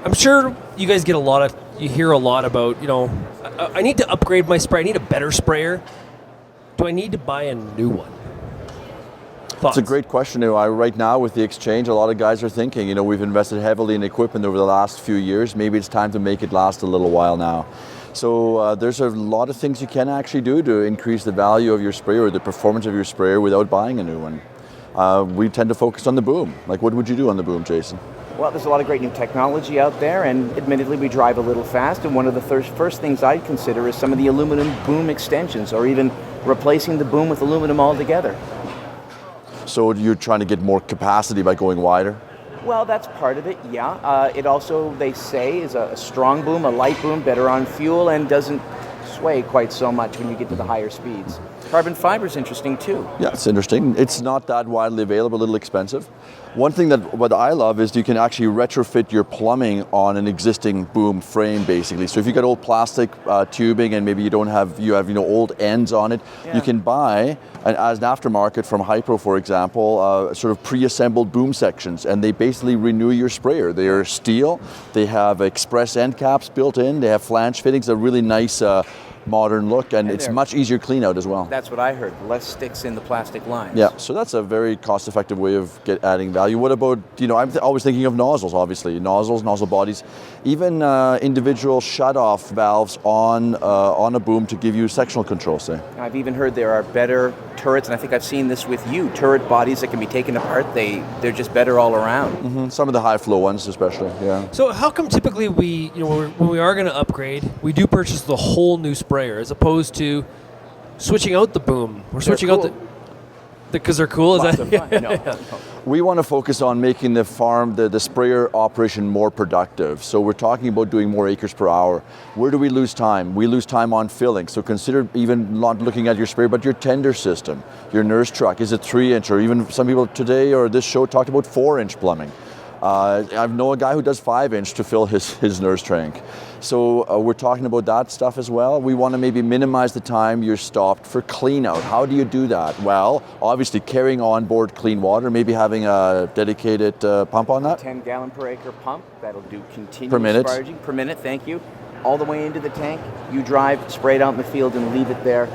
I'm sure you guys get you hear a lot about, I need to upgrade my spray. I need a better sprayer. Do I need to buy a new one? Thoughts? It's a great question. Right now with the exchange, a lot of guys are thinking, we've invested heavily in equipment over the last few years. Maybe it's time to make it last a little while now. So there's a lot of things you can actually do to increase the value of your sprayer or the performance of your sprayer without buying a new one. We tend to focus on the boom. Like, what would you do on the boom, Jason? Well, there's a lot of great new technology out there, and admittedly we drive a little fast, and one of the first things I'd consider is some of the aluminum boom extensions, or even replacing the boom with aluminum altogether. So you're trying to get more capacity by going wider? Well, that's part of it, yeah. It also, they say, is a strong boom, a light boom, better on fuel, and doesn't sway quite so much when you get to the higher speeds. Carbon fiber is interesting too. Yeah, it's interesting. It's not that widely available, a little expensive. One thing what I love is you can actually retrofit your plumbing on an existing boom frame, basically. So if you got old plastic tubing and maybe you have old ends on it, you can buy as an aftermarket from Hypro, for example, sort of pre-assembled boom sections, and they basically renew your sprayer. They are steel. They have express end caps built in. They have flange fittings. A really nice modern look, and it's much easier clean out as well. That's what I heard. Less sticks in the plastic lines. Yeah, so that's a very cost-effective way of adding value. What about, I'm always thinking of nozzles, obviously. Nozzles, nozzle bodies, even individual shut-off valves on a boom to give you sectional control, say. I've even heard there are better turrets, and I think I've seen this with you, turret bodies that can be taken apart. They're just better all around. Mm-hmm. Some of the high-flow ones especially, yeah. So how come typically when we are going to upgrade, we do purchase the whole new sprayer as opposed to switching out the boom? We're switching out because they're cool? Lots of fun. No. We want to focus on making the sprayer operation more productive. So we're talking about doing more acres per hour. Where do we lose time? We lose time on filling. So consider even not looking at your sprayer, but your tender system, your nurse truck. Is it 3-inch, or even some people today or this show talked about 4-inch plumbing. I know a guy who does 5-inch to fill his nurse tank. So we're talking about that stuff as well. We want to maybe minimize the time you're stopped for clean out. How do you do that? Well, obviously carrying on board clean water, maybe having a dedicated pump on that. 10 gallon per acre pump, that'll do continuous per minute. sparging. Per minute, thank you. All the way into the tank, you drive, spray it out in the field and leave it there.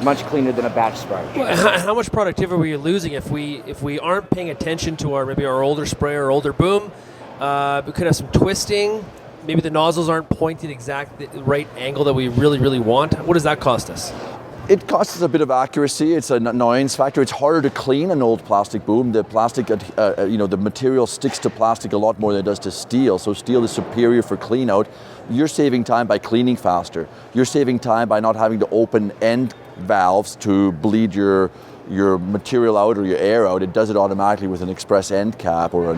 Much cleaner than a batch sparge. Well, how much productivity are we losing if we aren't paying attention to our older sprayer or older boom? We could have some twisting. Maybe the nozzles aren't pointed exactly the right angle that we really, really want. What does that cost us? It costs us a bit of accuracy. It's an annoyance factor. It's harder to clean an old plastic boom. The plastic, the material sticks to plastic a lot more than it does to steel. So steel is superior for clean out. You're saving time by cleaning faster. You're saving time by not having to open end valves to bleed your material out or your air out. It does it automatically with an express end cap or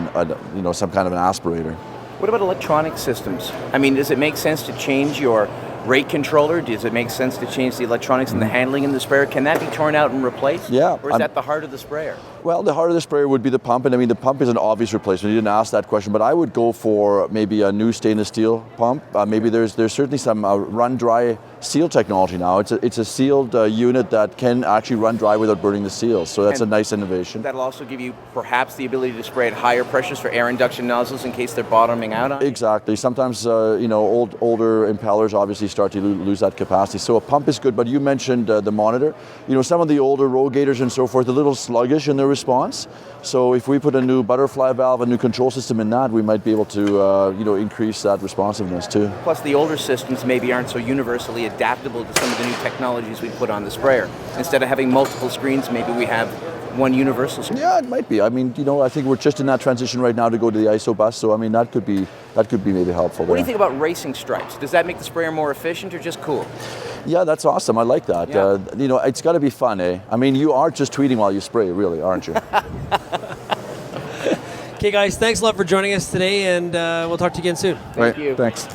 some kind of an aspirator. What about electronic systems? I mean, does it make sense to change your rate controller? Does it make sense to change the electronics and the handling in the sprayer? Can that be torn out and replaced? Yeah. Or is that the heart of the sprayer? Well, the heart of the sprayer would be the pump, and I mean the pump is an obvious replacement. You didn't ask that question, but I would go for maybe a new stainless steel pump. Maybe there's certainly some run dry seal technology now. It's a sealed unit that can actually run dry without burning the seals. So that's a nice innovation. That'll also give you perhaps the ability to spray at higher pressures for air induction nozzles in case they're bottoming out on you. Exactly. Sometimes older impellers obviously start to lose that capacity. So a pump is good. But you mentioned the monitor. Some of the older rogators and so forth, a little sluggish in their response. So if we put a new butterfly valve, a new control system in that, we might be able to increase that responsiveness too. Plus the older systems maybe aren't so universally adaptable to some of the new technologies we put on the sprayer. Instead of having multiple screens, maybe we have one universal screen. Yeah, it might be. I mean, I think we're just in that transition right now to go to the ISO bus. So I mean, that could be maybe helpful. What do you think about racing stripes? Does that make the sprayer more efficient or just cool? Yeah, that's awesome. I like that. Yeah. It's got to be fun, eh? I mean, you are just tweeting while you spray, really, aren't you? Okay, guys, thanks a lot for joining us today, and we'll talk to you again soon. Thank you. Thanks.